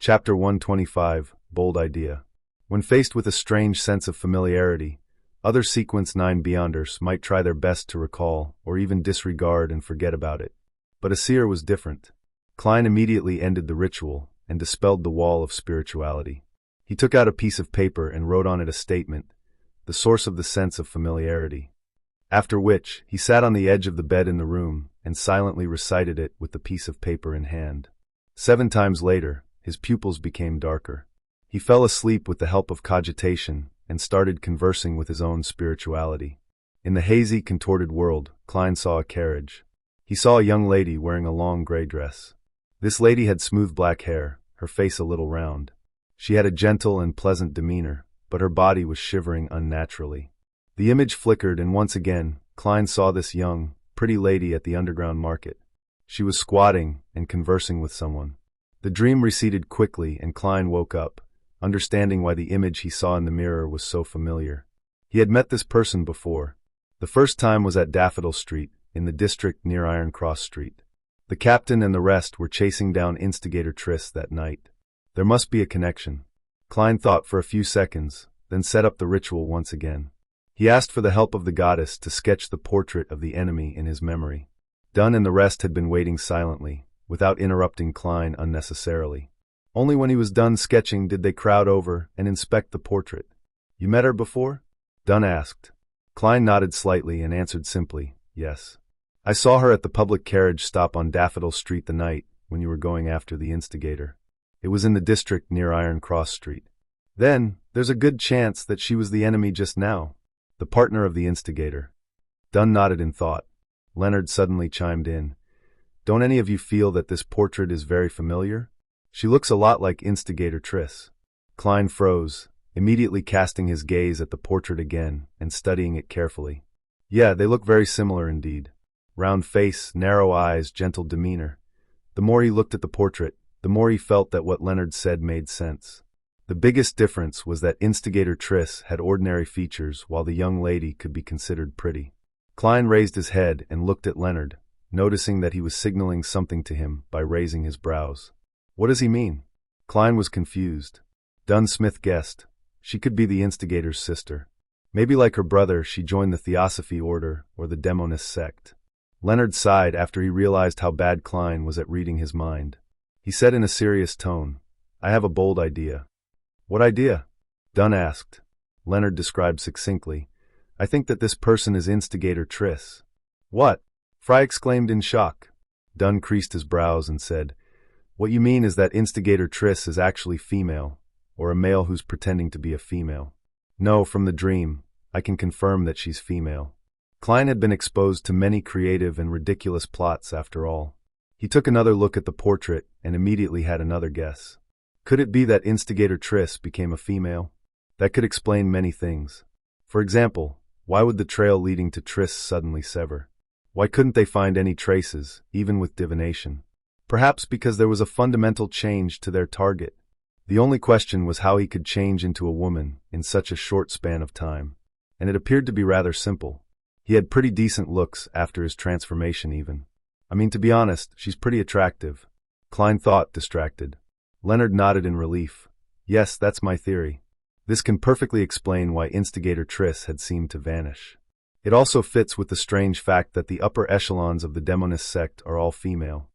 Chapter 125, Bold Idea. When faced with a strange sense of familiarity, other Sequence 9 Beyonders might try their best to recall or even disregard and forget about it. But Asir was different. Klein immediately ended the ritual and dispelled the wall of spirituality. He took out a piece of paper and wrote on it a statement, the source of the sense of familiarity. After which, he sat on the edge of the bed in the room and silently recited it with the piece of paper in hand. 7 times later, his pupils became darker. He fell asleep with the help of cogitation and started conversing with his own spirituality. In the hazy, contorted world, Klein saw a carriage. He saw a young lady wearing a long gray dress. This lady had smooth black hair, her face a little round. She had a gentle and pleasant demeanor, but her body was shivering unnaturally. The image flickered, and once again, Klein saw this young, pretty lady at the underground market. She was squatting and conversing with someone. The dream receded quickly, and Klein woke up, understanding why the image he saw in the mirror was so familiar. He had met this person before. The first time was at Daffodil Street, in the district near Iron Cross Street. The captain and the rest were chasing down instigator Triss that night. There must be a connection. Klein thought for a few seconds, then set up the ritual once again. He asked for the help of the goddess to sketch the portrait of the enemy in his memory. Dunn and the rest had been waiting silently, without interrupting Klein unnecessarily. Only when he was done sketching did they crowd over and inspect the portrait. "You met her before?" Dunn asked. Klein nodded slightly and answered simply, "Yes. I saw her at the public carriage stop on Daffodil Street the night when you were going after the instigator. It was in the district near Iron Cross Street." "Then, there's a good chance that she was the enemy just now, the partner of the instigator." Dunn nodded in thought. Leonard suddenly chimed in. "Don't any of you feel that this portrait is very familiar? She looks a lot like instigator Triss." Klein froze, immediately casting his gaze at the portrait again and studying it carefully. "Yeah, they look very similar indeed. Round face, narrow eyes, gentle demeanor." The more he looked at the portrait, the more he felt that what Leonard said made sense. The biggest difference was that instigator Triss had ordinary features while the young lady could be considered pretty. Klein raised his head and looked at Leonard, noticing that he was signaling something to him by raising his brows. "What does he mean?" Klein was confused. Dunn Smith guessed. She could be the instigator's sister. Maybe like her brother, she joined the Theosophy Order or the Demonist sect. Leonard sighed after he realized how bad Klein was at reading his mind. He said in a serious tone, "I have a bold idea." "What idea?" Dunn asked. Leonard described succinctly, "I think that this person is instigator Triss." "What?" Fry exclaimed in shock. Dunn creased his brows and said, "What you mean is that instigator Triss is actually female, or a male who's pretending to be a female." "No, from the dream, I can confirm that she's female." Klein had been exposed to many creative and ridiculous plots after all. He took another look at the portrait and immediately had another guess. Could it be that instigator Triss became a female? That could explain many things. For example, why would the trail leading to Triss suddenly sever? Why couldn't they find any traces, even with divination? Perhaps because there was a fundamental change to their target. The only question was how he could change into a woman in such a short span of time. And it appeared to be rather simple. He had pretty decent looks after his transformation even. I mean, to be honest, she's pretty attractive. Klein thought, distracted. Leonard nodded in relief. "Yes, that's my theory. This can perfectly explain why instigator Triss had seemed to vanish. It also fits with the strange fact that the upper echelons of the Demonist sect are all female."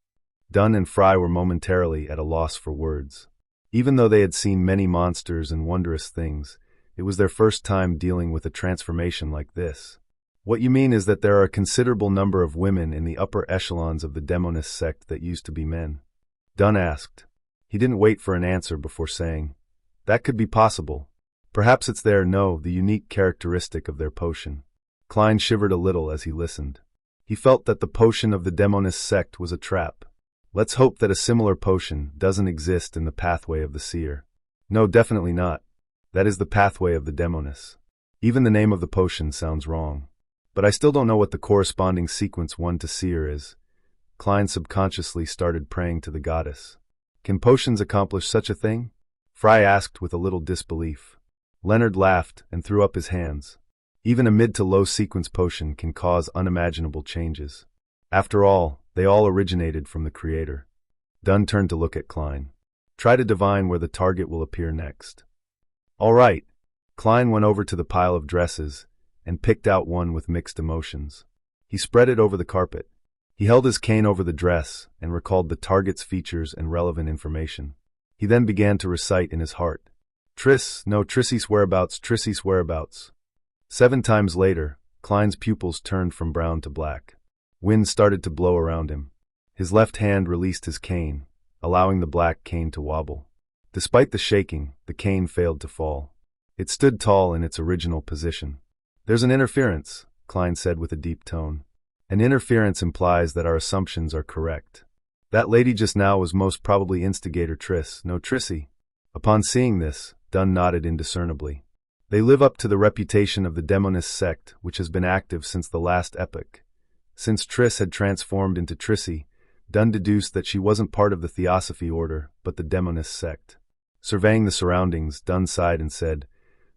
Dunn and Fry were momentarily at a loss for words. Even though they had seen many monsters and wondrous things, it was their first time dealing with a transformation like this. "What you mean is that there are a considerable number of women in the upper echelons of the Demonist sect that used to be men?" Dunn asked. He didn't wait for an answer before saying, "That could be possible. Perhaps it's the unique characteristic of their potion." Klein shivered a little as he listened. He felt that the potion of the Demonist sect was a trap. Let's hope that a similar potion doesn't exist in the pathway of the seer. No, definitely not. That is the pathway of the Demonists. Even the name of the potion sounds wrong. But I still don't know what the corresponding sequence 1 to seer is. Klein subconsciously started praying to the goddess. Can potions accomplish such a thing? Fry asked with a little disbelief. Leonard laughed and threw up his hands. Even a mid to low sequence potion can cause unimaginable changes. After all, they all originated from the Creator. Dunn turned to look at Klein. Try to divine where the target will appear next. All right. Klein went over to the pile of dresses and picked out one with mixed emotions. He spread it over the carpet. He held his cane over the dress and recalled the target's features and relevant information. He then began to recite in his heart. Trissy's whereabouts. 7 times later, Klein's pupils turned from brown to black. Wind started to blow around him. His left hand released his cane, allowing the black cane to wobble. Despite the shaking, the cane failed to fall. It stood tall in its original position. There's an interference, Klein said with a deep tone. An interference implies that our assumptions are correct. That lady just now was most probably instigator Trissy. Upon seeing this, Dunn nodded indiscernibly. They live up to the reputation of the demonist sect, which has been active since the last epoch. Since Triss had transformed into Trissy, Dunn deduced that she wasn't part of the Theosophy order, but the demonist sect. Surveying the surroundings, Dunn sighed and said,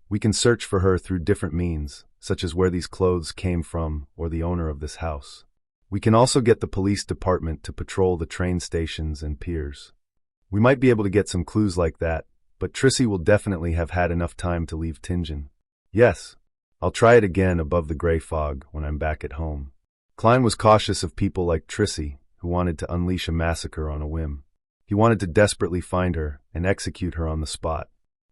"We can search for her through different means, such as where these clothes came from or the owner of this house. We can also get the police department to patrol the train stations and piers. We might be able to get some clues like that, but Trissy will definitely have had enough time to leave Tingen. Yes, I'll try it again above the gray fog when I'm back at home." Klein was cautious of people like Trissy, who wanted to unleash a massacre on a whim. He wanted to desperately find her and execute her on the spot.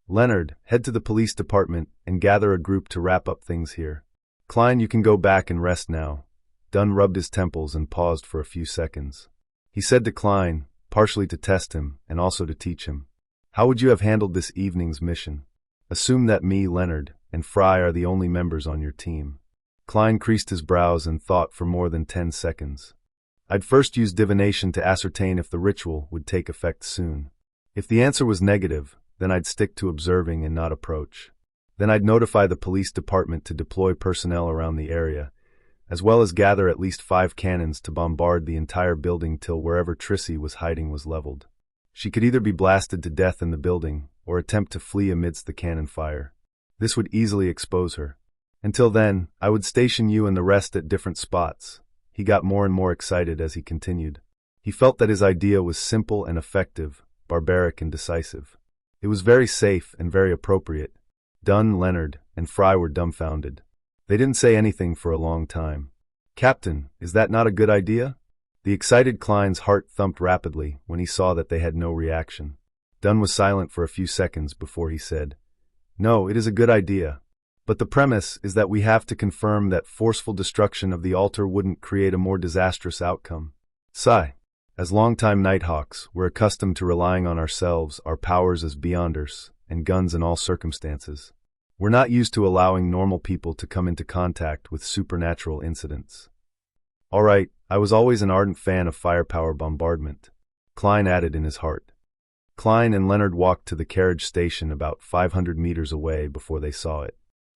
"Leonard, head to the police department and gather a group to wrap up things here. Klein, you can go back and rest now." Dunn rubbed his temples and paused for a few seconds. He said to Klein, partially to test him and also to teach him, "How would you have handled this evening's mission? Assume that me, Leonard, and Fry are the only members on your team." Klein creased his brows and thought for more than 10 seconds. "I'd first use divination to ascertain if the ritual would take effect soon. If the answer was negative, then I'd stick to observing and not approach. Then I'd notify the police department to deploy personnel around the area, as well as gather at least 5 cannons to bombard the entire building till wherever Trissy was hiding was leveled. She could either be blasted to death in the building or attempt to flee amidst the cannon fire. This would easily expose her. Until then, I would station you and the rest at different spots." He got more and more excited as he continued. He felt that his idea was simple and effective, barbaric and decisive. It was very safe and very appropriate. Dunn, Leonard, and Fry were dumbfounded. They didn't say anything for a long time. "Captain, is that not a good idea?" The excited Klein's heart thumped rapidly when he saw that they had no reaction. Dunn was silent for a few seconds before he said, "No, it is a good idea. But the premise is that we have to confirm that forceful destruction of the altar wouldn't create a more disastrous outcome. Sigh. As longtime Nighthawks, we're accustomed to relying on ourselves, our powers as Beyonders, and guns in all circumstances. We're not used to allowing normal people to come into contact with supernatural incidents." "All right, I was always an ardent fan of firepower bombardment," Klein added in his heart. Klein and Leonard walked to the carriage station about 500 meters away before they saw it.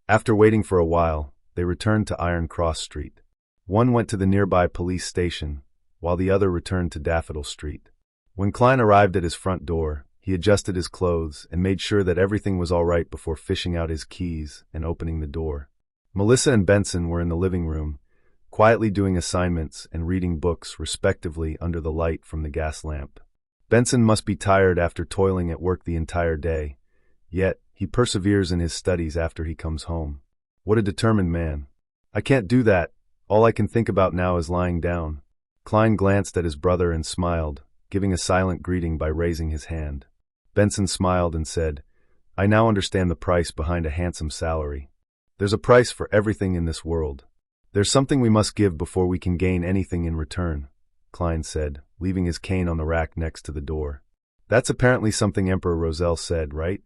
After waiting for a while, they returned to Iron Cross Street. One went to the nearby police station, while the other returned to Daffodil Street. When Klein arrived at his front door, he adjusted his clothes and made sure that everything was all right before fishing out his keys and opening the door. Melissa and Benson were in the living room, quietly doing assignments and reading books respectively under the light from the gas lamp. Benson must be tired after toiling at work the entire day, yet he perseveres in his studies after he comes home. What a determined man. "I can't do that. All I can think about now is lying down." Klein glanced at his brother and smiled, giving a silent greeting by raising his hand. Benson smiled and said, "I now understand the price behind a handsome salary. There's a price for everything in this world. There's something we must give before we can gain anything in return," Klein said, leaving his cane on the rack next to the door. "That's apparently something Emperor Roselle said, right?"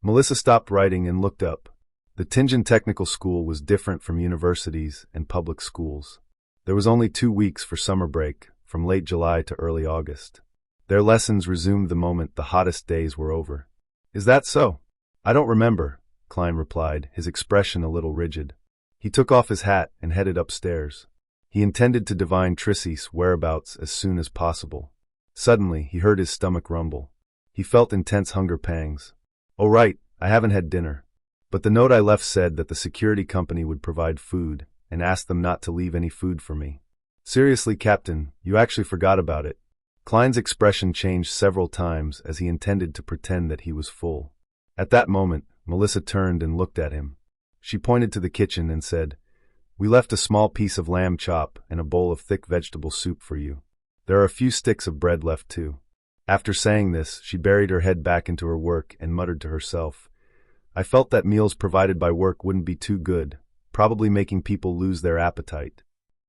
Melissa stopped writing and looked up. The Tingen Technical School was different from universities and public schools. There was only 2 weeks for summer break, from late July to early August. Their lessons resumed the moment the hottest days were over. "Is that so?" "I don't remember," Klein replied, his expression a little rigid. He took off his hat and headed upstairs. He intended to divine Trissy's whereabouts as soon as possible. Suddenly, he heard his stomach rumble. He felt intense hunger pangs. "Oh right, I haven't had dinner. But the note I left said that the security company would provide food, and asked them not to leave any food for me." "Seriously, Captain, you actually forgot about it." Klein's expression changed several times as he intended to pretend that he was full. At that moment, Melissa turned and looked at him. She pointed to the kitchen and said, "We left a small piece of lamb chop and a bowl of thick vegetable soup for you. There are a few sticks of bread left too." After saying this, she buried her head back into her work and muttered to herself, "I felt that meals provided by work wouldn't be too good, probably making people lose their appetite."